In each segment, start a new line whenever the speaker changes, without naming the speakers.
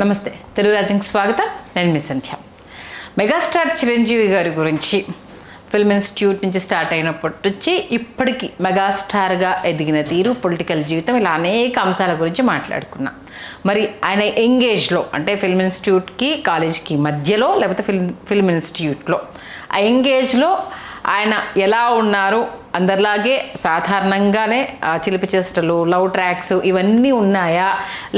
నమస్తే, తెలుగు రాజ్యంకి స్వాగతం. నేను మీ సంధ్య. మెగాస్టార్ చిరంజీవి గారి గురించి ఫిల్మ్ ఇన్స్టిట్యూట్ నుంచి స్టార్ట్ అయినప్పటి నుంచి ఇప్పటికీ మెగాస్టార్గా ఎదిగిన తీరు, పొలిటికల్ జీవితం, ఇలా అనేక అంశాల గురించి మాట్లాడుకున్నాం. మరి ఆయన యంగేజ్లో అంటే ఫిల్మ్ ఇన్స్టిట్యూట్కి కాలేజ్కి మధ్యలో లేకపోతే ఫిల్మ్ ఇన్స్టిట్యూట్లో ఆ యంగేజ్లో ఆయన ఎలా ఉన్నారు, అందరిలాగే సాధారణంగానే చిలిపి చేష్టలు, లవ్ ట్రాక్స్ ఇవన్నీ ఉన్నాయా,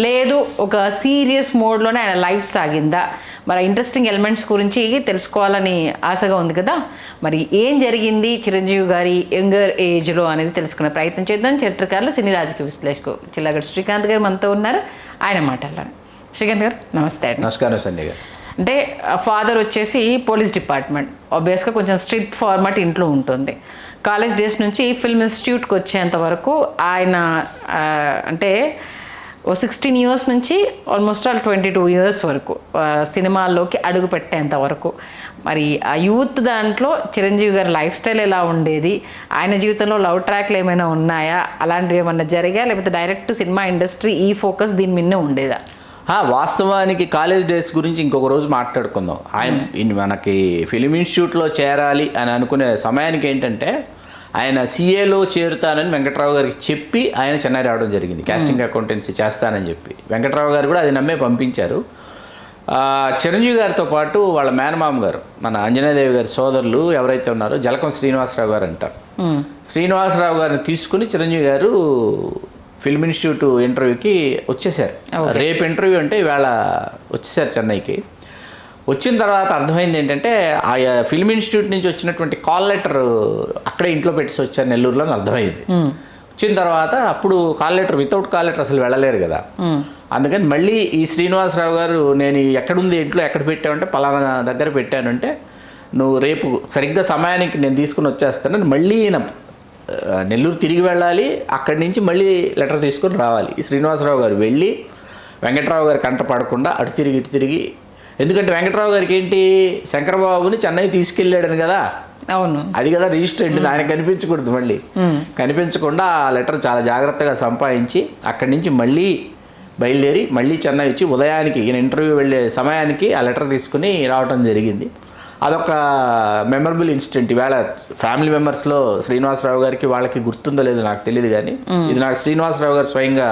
లేదు ఒక సీరియస్ మోడ్లోనే ఆయన లైఫ్ సాగిందా? మరి ఇంట్రెస్టింగ్ ఎలిమెంట్స్ గురించి తెలుసుకోవాలని ఆశగా ఉంది కదా. మరి ఏం జరిగింది చిరంజీవి గారి యంగర్ ఏజ్లో అనేది తెలుసుకునే ప్రయత్నం చేద్దాం. చరిత్రకారులు, సినీ రాజకీయ విశ్లేషకులు చిల్లగడ్డ శ్రీకాంత్ గారు మనతో ఉన్నారు. ఆయన మాట్లాడారు. శ్రీకాంత్ గారు నమస్తే అండి.
నమస్కారం సంధ్య గారు.
అంటే ఫాదర్ వచ్చేసి పోలీస్ డిపార్ట్మెంట్, ఆబ్వియస్గా కొంచెం స్ట్రిక్ట్ ఫార్మాట్ ఇంట్లో ఉంటుంది. కాలేజ్ డేస్ నుంచి ఫిల్మ్ ఇన్స్టిట్యూట్కి వచ్చేంత వరకు ఆయన అంటే ఓ 16 years నుంచి ఆల్మోస్ట్ 22 years వరకు సినిమాల్లోకి అడుగు పెట్టేంత వరకు మరి ఆ యూత్ దాంట్లో చిరంజీవి గారి లైఫ్ స్టైల్ ఎలా ఉండేది, ఆయన జీవితంలో లవ్ ట్రాక్లు ఏమైనా ఉన్నాయా, అలాంటివి ఏమన్నా జరిగా, లేకపోతే డైరెక్ట్ సినిమా ఇండస్ట్రీ ఈ ఫోకస్ దీని మీదనే ఉండేదా?
వాస్తవానికి కాలేజ్ డేస్ గురించి ఇంకొక రోజు మాట్లాడుకుందాం. ఆయన మనకి ఫిలిం ఇన్స్టిట్యూట్లో చేరాలి అని అనుకునే సమయానికి ఏంటంటే ఆయన సిఏలో చేరుతానని వెంకట్రావు గారికి చెప్పి ఆయన చెన్నై రావడం జరిగింది. కాస్టింగ్ అకౌంటెన్సీ చేస్తానని చెప్పి వెంకట్రావు గారు కూడా అది నమ్మే పంపించారు. చిరంజీవి గారితో పాటు వాళ్ళ మేనమామ గారు, మన అంజనాదేవి గారి సోదరులు ఎవరైతే ఉన్నారో జలకం శ్రీనివాసరావు గారు అంటారు. శ్రీనివాసరావు గారిని తీసుకుని చిరంజీవి గారు ఫిల్మ్ ఇన్స్టిట్యూట్ ఇంటర్వ్యూకి వచ్చేసారు. రేపు ఇంటర్వ్యూ అంటే ఇవాళ వచ్చేసారు చెన్నైకి. వచ్చిన తర్వాత అర్థమైంది ఏంటంటే ఆ ఫిల్మ్ ఇన్స్టిట్యూట్ నుంచి వచ్చినటువంటి కాల్ లెటర్ అక్కడే ఇంట్లో పెట్టేసి వచ్చారు నెల్లూరులో అని అర్థమైంది. వచ్చిన తర్వాత అప్పుడు call letter, without call letter అసలు వెళ్ళలేరు కదా. అందుకని మళ్ళీ ఈ శ్రీనివాసరావు గారు నేను ఎక్కడుంది ఇంట్లో ఎక్కడ పెట్టామంటే పలానా దగ్గర పెట్టానంటే నువ్వు రేపు సరిగ్గా సమయానికి నేను తీసుకుని వచ్చేస్తానని మళ్ళీ నెల్లూరు తిరిగి వెళ్ళాలి. అక్కడి నుంచి మళ్ళీ లెటర్ తీసుకొని రావాలి. ఈ శ్రీనివాసరావు గారు వెళ్ళి వెంకట్రావు గారి కంట పడకుండా అటు తిరిగి ఇటు తిరిగి, ఎందుకంటే వెంకట్రావు గారికి ఏంటి శంకరబాబుని చెన్నై తీసుకెళ్ళాడని కదా,
అవును
అది కదా రిజిస్టర్ ఏంటి, ఆయన కనిపించకూడదు. మళ్ళీ కనిపించకుండా ఆ లెటర్ చాలా జాగ్రత్తగా సంపాదించి అక్కడి నుంచి మళ్ళీ బయలుదేరి మళ్ళీ చెన్నై వచ్చి ఉదయానికి ఈయన ఇంటర్వ్యూ వెళ్ళే సమయానికి ఆ లెటర్ తీసుకుని రావడం జరిగింది. అదొక మెమరబుల్ ఇన్సిడెంట్. ఈవేళ ఫ్యామిలీ మెంబర్స్లో శ్రీనివాసరావు గారికి వాళ్ళకి గుర్తుందో లేదో నాకు తెలియదు, కానీ ఇది నాకు శ్రీనివాసరావు గారు స్వయంగా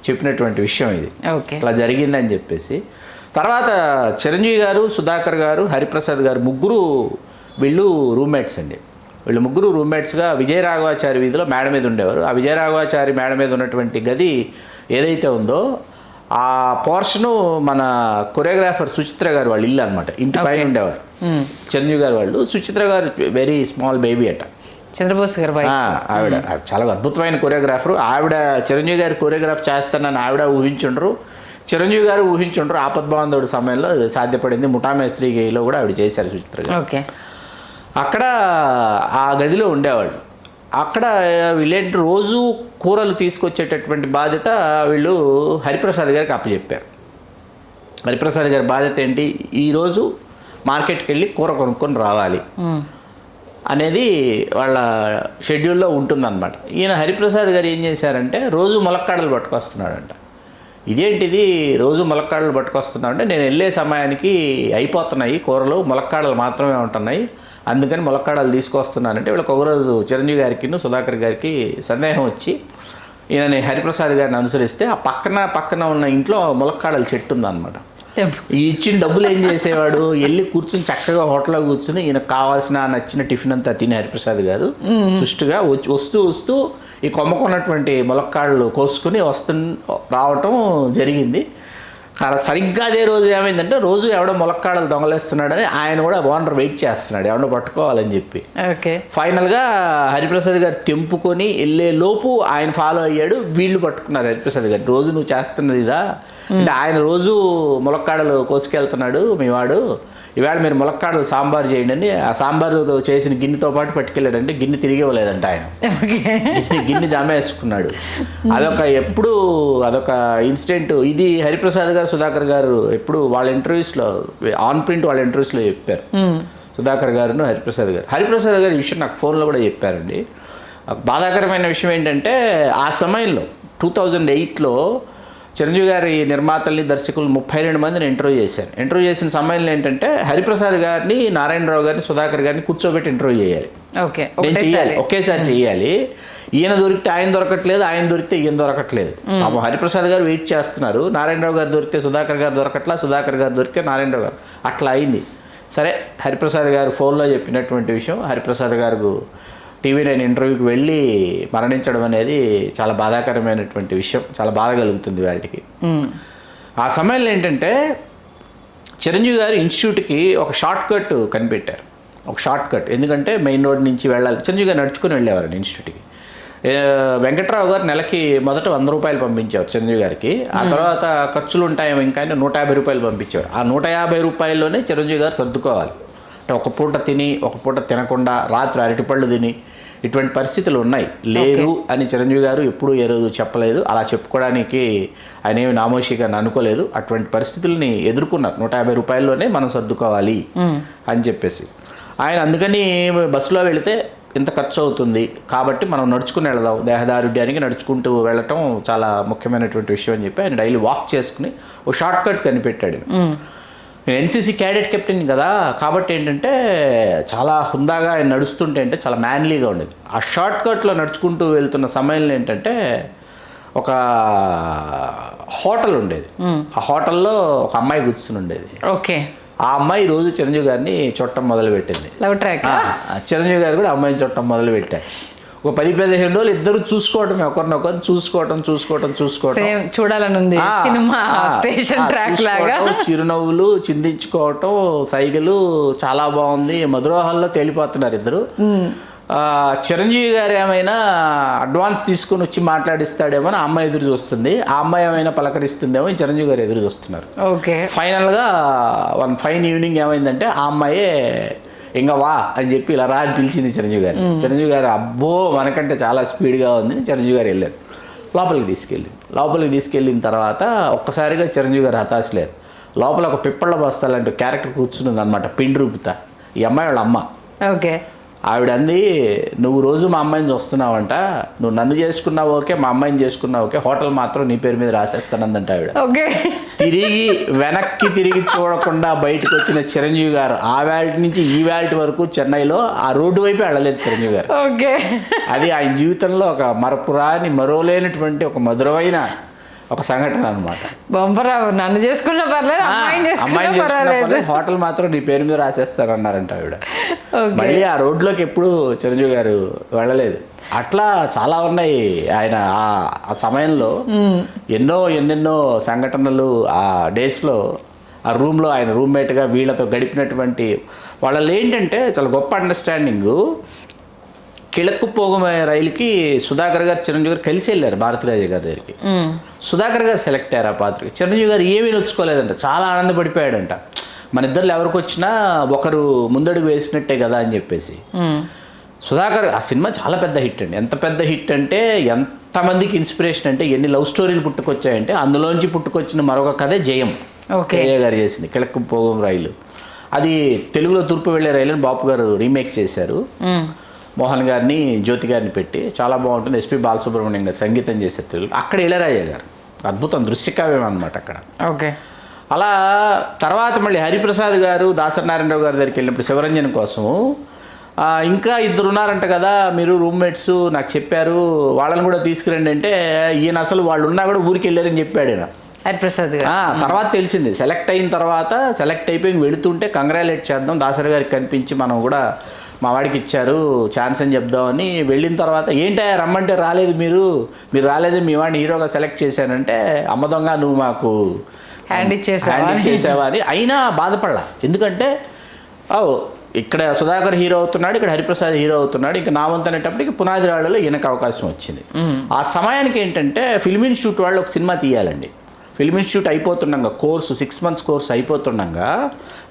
చెప్పినటువంటి విషయం. ఇది ఇట్లా జరిగిందని చెప్పేసి. తర్వాత చిరంజీవి గారు, సుధాకర్ గారు, హరిప్రసాద్ గారు వీళ్ళు రూమ్మేట్స్ అండి. వీళ్ళు ముగ్గురు రూమ్మేట్స్గా విజయరాఘవాచారి వీధిలో మేడ మీద ఉండేవారు. ఆ విజయరాఘవాచారి మేడ మీద ఉన్నటువంటి గది ఏదైతే ఉందో ఆ పోర్షను మన కొరియోగ్రాఫర్ సుచిత్ర గారు వాళ్ళ ఇల్లు అనమాట. ఇంటి పైన ఉండేవారు చిరంజీవి గారు వాళ్ళు. సుచిత్ర గారు వెరీ స్మాల్ బేబీ అట.
చంద్రబోస్ గారు
ఆవిడ చాలా అద్భుతమైన కొరియోగ్రాఫర్. ఆవిడ చిరంజీవి గారి కొరియోగ్రాఫ్ చేస్తానని ఆవిడ ఊహించుండ్రు, చిరంజీవి గారు ఊహించుండ్రు. ఆపద్బాంధవుడి సమయంలో సాధ్యపడింది. ముఠామేస్త్రిలో కూడా ఆవిడ చేశారు సుచిత్ర గారు. అక్కడ ఆ గదిలో ఉండేవాళ్ళు. అక్కడ వీళ్ళేంటి రోజు కూరలు తీసుకొచ్చేటటువంటి బాధ్యత వీళ్ళు హరిప్రసాద్ గారికి అప్పచెప్పారు. హరిప్రసాద్ గారి బాధ్యత ఏంటి, ఈరోజు మార్కెట్కి వెళ్ళి కూర కొనుక్కొని రావాలి అనేది వాళ్ళ షెడ్యూల్లో ఉంటుందన్నమాట. ఈయన హరిప్రసాద్ గారు ఏం చేశారంటే రోజు ములక్కాడలు పట్టుకొస్తున్నాడంట. ఇదేంటిది రోజు ములక్కాడలు పట్టుకొస్తున్నాడంటే నేను వెళ్ళే సమయానికి అయిపోతున్నాయి కూరలు, ములక్కాడలు మాత్రమే ఉంటున్నాయి, అందుకని ములక్కాడలు తీసుకొస్తున్నానంటే వీళ్ళకి ఒకరోజు చిరంజీవి గారికి, సుధాకర్ గారికి సందేహం వచ్చి ఈయన హరిప్రసాద్ గారిని అనుసరిస్తే ఆ పక్కన ఉన్న ఇంట్లో ములక్కాడల చెట్టు ఉందన్నమాట. ఈ ఇచ్చిన డబ్బులు ఏం చేసేవాడు, వెళ్ళి కూర్చుని చక్కగా హోటల్లో కూర్చుని ఈయనకు కావాల్సిన నచ్చిన టిఫిన్ అంతా తిని హరిప్రసాద్ గారు సుష్టుగా వస్తూ ఈ కొమ్మకున్నటువంటి ములక్కాడలు కోసుకుని రావటం జరిగింది. సరిగ్గా అదే రోజు ఏమైందంటే రోజు ఎవడో ములక్కాడలు దొంగలేస్తున్నాడని ఆయన కూడా ఓనర్ వెయిట్ చేస్తున్నాడు ఎవడో పట్టుకోవాలని చెప్పి. ఫైనల్గా హరిప్రసాద్ గారు తెంపుకొని వెళ్ళే లోపు ఆయన ఫాలో అయ్యాడు. వీళ్ళు పట్టుకున్నారు హరిప్రసాద్ గారు. రోజు నువ్వు చేస్తున్నది ఇదా అంటే ఆయన రోజు ములక్కాడలు కోసుకెళ్తున్నాడు మీ వాడు, ఇవాళ మీరు ములక్కాడలు సాంబార్ చేయండి అని ఆ సాంబార్తో చేసిన గిన్నెతో పాటు పట్టుకెళ్ళాడంటే గిన్నె తిరిగి ఇవ్వలేదంట ఆయన. గిన్నె జమేసుకున్నాడు. అదొక ఇన్సిడెంట్. ఇది హరిప్రసాద్ గారు, సుధాకర్ గారు ఎప్పుడు వాళ్ళ ఇంటర్వ్యూస్లో ఆన్ ప్రింట్ వాళ్ళ ఇంటర్వ్యూస్లో చెప్పారు. సుధాకర్ గారును హరిప్రసాద్ గారు ఈ విషయం నాకు ఫోన్లో కూడా చెప్పారండి. బాధాకరమైన విషయం ఏంటంటే ఆ సమయంలో 2008లో చిరంజీవి గారి నిర్మాతల్ని దర్శకులు 32 మందిని ఇంటర్వ్యూ చేశారు. ఇంటర్వ్యూ చేసిన సమయంలో ఏంటంటే హరిప్రసాద్ గారిని, నారాయణరావు గారిని, సుధాకర్ గారిని కూర్చోబెట్టి ఇంటర్వ్యూ చేయాలి.
ఓకే,
నేను చేయాలి, ఒకేసారి చేయాలి. ఈయన దొరికితే ఆయన దొరకట్లేదు, ఆయన దొరికితే ఈయన దొరకట్లేదు. పాపం హరిప్రసాద్ గారు వెయిట్ చేస్తున్నారు. నారాయణరావు గారు దొరికితే సుధాకర్ గారు దొరకట్లా, సుధాకర్ గారు దొరికితే నారాయణరావు గారు, అట్లా అయింది. సరే, హరిప్రసాద్ గారు ఫోన్లో చెప్పినటువంటి విషయం, హరిప్రసాద్ గారు TV9 ఇంటర్వ్యూకి వెళ్ళి మరణించడం అనేది చాలా బాధాకరమైనటువంటి విషయం. చాలా బాధ కలుగుతుంది వాళ్ళకి. ఆ సమయంలో ఏంటంటే చిరంజీవి గారు ఇన్స్టిట్యూట్కి ఒక షార్ట్ కట్ కనిపెట్టారు. ఒక షార్ట్ కట్, ఎందుకంటే మెయిన్ రోడ్ నుంచి వెళ్ళాలి. చిరంజీవి గారు నడుచుకుని వెళ్ళేవారు ఇన్స్టిట్యూట్కి. వెంకట్రావు గారు నెలకి మొదట 100 రూపాయలు పంపించేవారు చిరంజీవి గారికి. ఆ తర్వాత ఖర్చులు ఉంటాయేమో ఇంకా 150 రూపాయలు పంపించేవారు. ఆ 150 రూపాయల్లోనే చిరంజీవి గారు సర్దుకోవాలి. అంటే ఒక పూట తిని, ఒక పూట తినకుండా, రాత్రి అరటిపళ్ళు తిని, ఇటువంటి పరిస్థితులు ఉన్నాయి. లేదు అని చిరంజీవి గారు ఎప్పుడూ ఏ రోజు చెప్పలేదు. అలా చెప్పుకోవడానికి ఆయన ఏమి నామోషిగా అనుకోలేదు. అటువంటి పరిస్థితుల్ని ఎదుర్కొన్నారు. 150 రూపాయల్లోనే మనం సర్దుకోవాలి అని చెప్పేసి ఆయన, అందుకని బస్సులో వెళితే ఇంత ఖర్చు అవుతుంది కాబట్టి మనం నడుచుకుని వెళదాం, దేహదారుడ్యానికి నడుచుకుంటూ వెళ్ళటం చాలా ముఖ్యమైనటువంటి విషయం అని చెప్పి ఆయన డైలీ వాక్ చేసుకుని ఒక షార్ట్ కట్ కనిపెట్టాడు. నేను ఎన్సీసీ క్యాడెట్ కెప్టెన్ కదా, కాబట్టి ఏంటంటే చాలా హుందాగా ఆయన నడుస్తుంటే అంటే చాలా మ్యాన్లీగా ఉండేది. ఆ షార్ట్ కట్లో నడుచుకుంటూ వెళ్తున్న సమయంలో ఏంటంటే ఒక హోటల్ ఉండేది. ఆ హోటల్లో ఒక అమ్మాయి కూర్చుని ఉండేది.
ఓకే,
ఆ అమ్మాయి రోజు చిరంజీవి గారిని చూడటం మొదలుపెట్టింది.
Love track.
చిరంజీవి గారు కూడా అమ్మాయిని చూడటం మొదలుపెట్టారు. ఒక 10-15 రోజులు ఇద్దరు చూసుకోవటం, ఒకరినొకరు చూసుకోవటం.
చూడాలని ఉంది సినిమా స్టేషన్ ట్రాక్ లాగా.
చిరునవ్వులు చిందించుకోవటం, సైగలు, చాలా బాగుంది. మధురోహాల్లో తేలిపోతున్నారు ఇద్దరు. చిరంజీవి గారు ఏమైనా అడ్వాన్స్ తీసుకొని వచ్చి మాట్లాడిస్తాడేమో అని ఆ అమ్మాయి ఎదురు చూస్తుంది. ఆ అమ్మాయి ఏమైనా పలకరిస్తుందేమో చిరంజీవి గారు ఎదురు చూస్తున్నారు.
ఓకే,
ఫైనల్గా వన్ ఫైన్ ఈవినింగ్ ఏమైందంటే ఆ అమ్మాయే ఇంకా వా అని చెప్పి ఇలా రా అని పిలిచింది చిరంజీవి గారు. చిరంజీవి గారు అబ్బో మనకంటే చాలా స్పీడ్గా ఉంది. చిరంజీవి గారు వెళ్ళారు, లోపలికి తీసుకెళ్ళిన తర్వాత ఒక్కసారిగా చిరంజీవి గారు హతాశలేరు. లోపల ఒక పిప్పళ్ళ బస్తాలంటూ క్యారెక్టర్ కూర్చున్నది అనమాట, పిండి రూపుతా. ఈ అమ్మాయి వాళ్ళ అమ్మ.
ఓకే,
ఆవిడ అంది, నువ్వు రోజు మా అమ్మాయిని చూస్తున్నావంట, నువ్వు నన్ను చేసుకున్నావు ఓకే, మా అమ్మాయిని చేసుకున్నావు ఓకే, హోటల్ మాత్రం నీ పేరు మీద రాసేస్తానందంట ఆవిడ. వెనక్కి తిరిగి చూడకుండా బయటకు వచ్చిన చిరంజీవి గారు ఆ వేల్ట్ నుంచి ఈ వేల్ట్ వరకు చెన్నైలో ఆ రోడ్డు వైపు వెళ్ళలేదు చిరంజీవి గారు. అది ఆయన జీవితంలో ఒక మరోలేనటువంటి ఒక మధురమైన ఒక సంఘటన అనమాట.
నన్ను చేసుకున్న పర్లేదు,
అమ్మాయిని చేసుకున్న హోటల్ మాత్రం నీ పేరు మీద రాసేస్తానన్నారంట ఆవిడ. మళ్ళీ ఆ రోడ్లోకి ఎప్పుడు చిరంజీవి గారు వెళ్ళలేదు. అట్లా చాలా ఉన్నాయి. ఆయన ఆ సమయంలో ఎన్నెన్నో సంఘటనలు ఆ డేస్లో ఆ రూమ్లో ఆయన రూమ్మేట్గా వీళ్ళతో గడిపినటువంటి వాళ్ళలో ఏంటంటే చాలా గొప్ప అండర్స్టాండింగు. కిళక్కు పోగమే రైలుకి సుధాకర్ గారు, చిరంజీవి గారు కలిసి వెళ్ళారు భారతీరాజు గారి దగ్గరికి. సుధాకర్ గారు సెలెక్ట్ అయ్యారు ఆ పాత్రకి. చిరంజీవి గారు ఏమీ నొచ్చుకోలేదంట, చాలా ఆనందపడిపోయాడంట. మన ఇద్దరు ఎవరికి వచ్చినా ఒకరు ముందడుగు వేసినట్టే కదా అని చెప్పేసి. సుధాకర్ ఆ సినిమా చాలా పెద్ద హిట్ అండి. ఎంత పెద్ద హిట్ అంటే ఎంతమందికి ఇన్స్పిరేషన్ అంటే ఎన్ని లవ్ స్టోరీలు పుట్టుకొచ్చాయంటే అందులోంచి పుట్టుకొచ్చిన మరొక కథే జయం. కేఏ గారు చేసింది కిళక్కు పోగం రైలు. అది తెలుగులో తూర్పు వెళ్ళే రైలుని బాపు గారు రీమేక్ చేశారు. మోహన్ గారిని, జ్యోతి గారిని పెట్టి చాలా బాగుంటుంది. ఎస్పి బాలసుబ్రహ్మణ్యం గారు సంగీతం చేసే తెలుగు. అక్కడ ఇళయరాజా గారు అద్భుతం, దృశ్యకావ్యం అనమాట అక్కడ.
ఓకే,
అలా తర్వాత మళ్ళీ హరిప్రసాద్ గారు దాసరి నారాయణరావు గారి దగ్గరికి వెళ్ళినప్పుడు శివరంజన్ కోసము ఇంకా ఇద్దరు ఉన్నారంట కదా మీరు రూమ్మేట్స్, నాకు చెప్పారు వాళ్ళని కూడా తీసుకురండి అంటే ఈయన అసలు వాళ్ళు ఉన్నా కూడా ఊరికి వెళ్ళారని చెప్పాడు ఈయన.
హరిప్రసాద్ గారు
తర్వాత తెలిసింది, సెలెక్ట్ అయిపోయి వెళుతుంటే కంగ్రాలేట్ చేద్దాం, దాసరి గారికి కనిపించి మనం కూడా మా వాడికి ఇచ్చారు ఛాన్స్ అని చెప్దామని వెళ్ళిన తర్వాత ఏంటో రమ్మంటే రాలేదు, మీరు రాలేదు, మీ వాడిని హీరోగా సెలెక్ట్ చేశానంటే అమ్మ దొంగ నువ్వు మాకు
హ్యాండ్ ఇచ్చేసావా
అని. అయినా బాధపడలా, ఎందుకంటే ఇక్కడ సుధాకర్ హీరో అవుతున్నాడు, ఇక్కడ హరిప్రసాద్ హీరో అవుతున్నాడు, ఇంకా నా వంతు అనేటప్పటికి పునాది రాళ్ళలో ఈయనకు అవకాశం వచ్చింది. ఆ సమయానికి ఏంటంటే ఫిల్మ్ ఇన్స్టిట్యూట్ వాళ్ళు ఒక సినిమా తీయాలండి. ఫిల్మ్ ఇన్స్టిట్యూట్ అయిపోతుండగా కోర్సు 6 months కోర్సు అయిపోతుండగా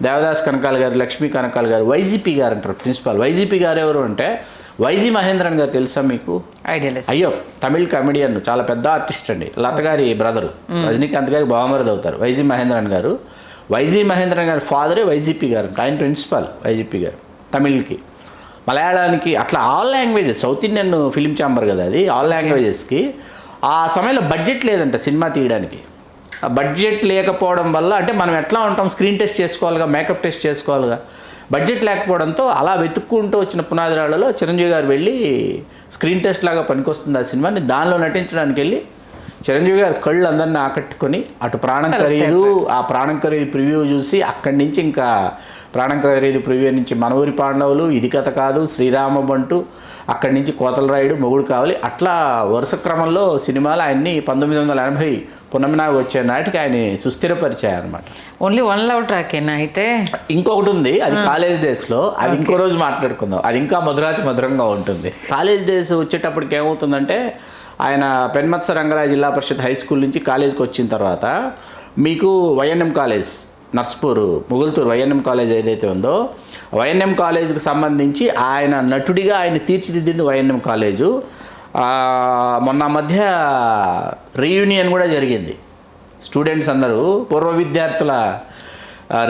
దేవదాస్ కనకాల గారు, లక్ష్మీ కనకాల గారు, వైజీపీ గారు అంటారు ప్రిన్సిపాల్. వైజీపీ గారు ఎవరు అంటే వైజీ మహేంద్రన్ గారు తెలుసా మీకు? అయ్యో, తమిళ్ కమెడియన్, చాలా పెద్ద ఆర్టిస్ట్ అండి. లత గారి బ్రదరు, రజనీకాంత్ గారి బావమరిది అవుతారు వైజీ మహేంద్రన్ గారు. వైజీ మహేంద్రన్ గారి ఫాదరే వైజీపీ గారు, ఆయన ప్రిన్సిపాల్ వైజీపీ గారు. తమిళ్కి, మలయాళానికి, అట్లా all languages, south Indian film chamber కదా అది, ఆల్ లాంగ్వేజెస్కి ఆ సమయంలో బడ్జెట్ లేదంట సినిమా తీయడానికి. ఆ బడ్జెట్ లేకపోవడం వల్ల, అంటే మనం ఎట్లా ఉంటాం, స్క్రీన్ టెస్ట్ చేసుకోవాలిగా, మేకప్ టెస్ట్ చేసుకోవాలిగా, బడ్జెట్ లేకపోవడంతో అలా వెతుక్కుంటూ వచ్చిన పునాదిరాళ్ళలో చిరంజీవి గారు వెళ్ళి స్క్రీన్ టెస్ట్ లాగా పనికొస్తుంది ఆ సినిమాని, దానిలో నటించడానికి వెళ్ళి చిరంజీవి గారు కళ్ళు అందరిని ఆకట్టుకొని అటు ప్రాణం ఖరీదు, ఆ ప్రాణం ఖరీదు ప్రివ్యూ చూసి అక్కడి నుంచి ఇంకా ప్రాణం ఖరీదు ప్రివ్యూ నుంచి మన ఊరి పాండవులు, ఇది కథ కాదు, శ్రీరామ బంటు, అక్కడి నుంచి కోతల రాయుడు, మొగుడు కావాలి, అట్లా వరుస క్రమంలో సినిమాలు ఆయన్ని 1980 పున్నమినాగు వచ్చే నాటికి ఆయన సుస్థిరపరిచాయన్నమాట.
ఓన్లీ 1 లవ్ ట్రాకేనా అయితే?
ఇంకొకటి ఉంది, అది కాలేజ్ డేస్లో, అది ఇంకో రోజు మాట్లాడుకుందాం, అది ఇంకా మధురాతి మధురంగా ఉంటుంది. కాలేజ్ డేస్ వచ్చేటప్పటికి ఏమవుతుందంటే, ఆయన పెన్మత్స రంగరాయ జిల్లా పరిషత్ హై స్కూల్ నుంచి కాలేజ్కి వచ్చిన తర్వాత మీకు YNM college Narsapur Mogalthur YNM college ఏదైతే ఉందో, వైఎన్ఎం కాలేజ్కి సంబంధించి ఆయన నటుడిగా ఆయన తీర్చిదిద్దింది వైఎన్ఎం కాలేజు. మొన్న మధ్య రీయూనియన్ కూడా జరిగింది. స్టూడెంట్స్ అందరూ పూర్వ విద్యార్థుల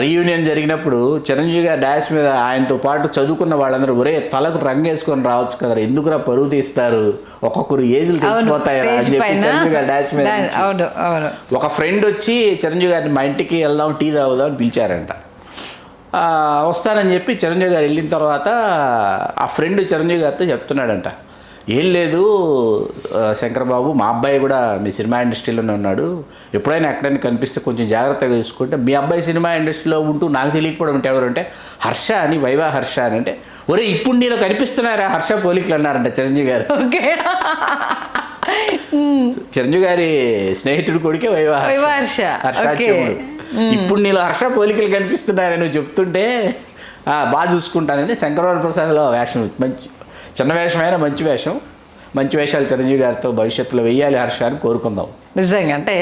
రీయూనియన్ జరిగినప్పుడు చిరంజీవి గారి డాష్ మీద ఆయనతో పాటు చదువుకున్న వాళ్ళందరూ ఒరే తలకు రంగు వేసుకొని రావచ్చు కదా, ఎందుకురా పరువు తీస్తారు, ఒక్కొక్కరు ఏజ్లు తెలిసిపోతాయరా అని చెప్పి చిరంజీవి గారి డాష్ మీద ఒక ఫ్రెండ్ వచ్చి చిరంజీవి గారిని మా ఇంటికి వెళ్దాం, టీ తాగుదాం అని పిలిచారంట. వస్తానని చెప్పి చిరంజీవి గారు వెళ్ళిన తర్వాత ఆ ఫ్రెండ్ చిరంజీవి గారితో చెప్తున్నాడంట, ఏం లేదు శంకర్బాబు, మా అబ్బాయి కూడా మీ సినిమా ఇండస్ట్రీలోనే ఉన్నాడు, ఎప్పుడైనా ఎక్కడైనా కనిపిస్తే కొంచెం జాగ్రత్తగా చూసుకుంటే, మీ అబ్బాయి సినిమా ఇండస్ట్రీలో ఉంటూ నాకు తెలియకపోవడం అంటే ఎవరంటే హర్ష అని, వైవా హర్ష అని. అంటే ఒరే ఇప్పుడు నీలో కనిపిస్తున్నారా హర్ష పోలికలు అన్నారంట చిరంజీవి గారు. చిరంజీవి గారి స్నేహితుడు కొడుకే వైవా హర్ష. ఇప్పుడు నీలో హర్ష పోలికలు కనిపిస్తున్నారని నువ్వు చెప్తుంటే బాగా చూసుకుంటానని శంకరవర ప్రసాద్లో వేషం, మంచి చిన్న వేషమైనా మంచి వేషం, మంచి వేషాలు చిరంజీవి గారితో భవిష్యత్తులో వెయ్యాలి హర్ష అని కోరుకుందాం.
నిజంగా అంటే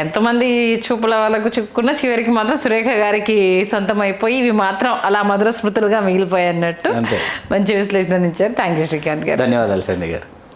ఎంతమంది చూపుల వాళ్ళకు చిక్కుకున్నా చివరికి మాత్రం సురేఖ గారికి సొంతం అయిపోయి ఇవి మాత్రం అలా మధుర స్మృతులుగా మిగిలిపోయాయి అన్నట్టు మంచి విశ్లేషణ ఇచ్చారు. థ్యాంక్ యూ శ్రీకాంత్ గారు.
ధన్యవాదాలు సంధ్య గారు.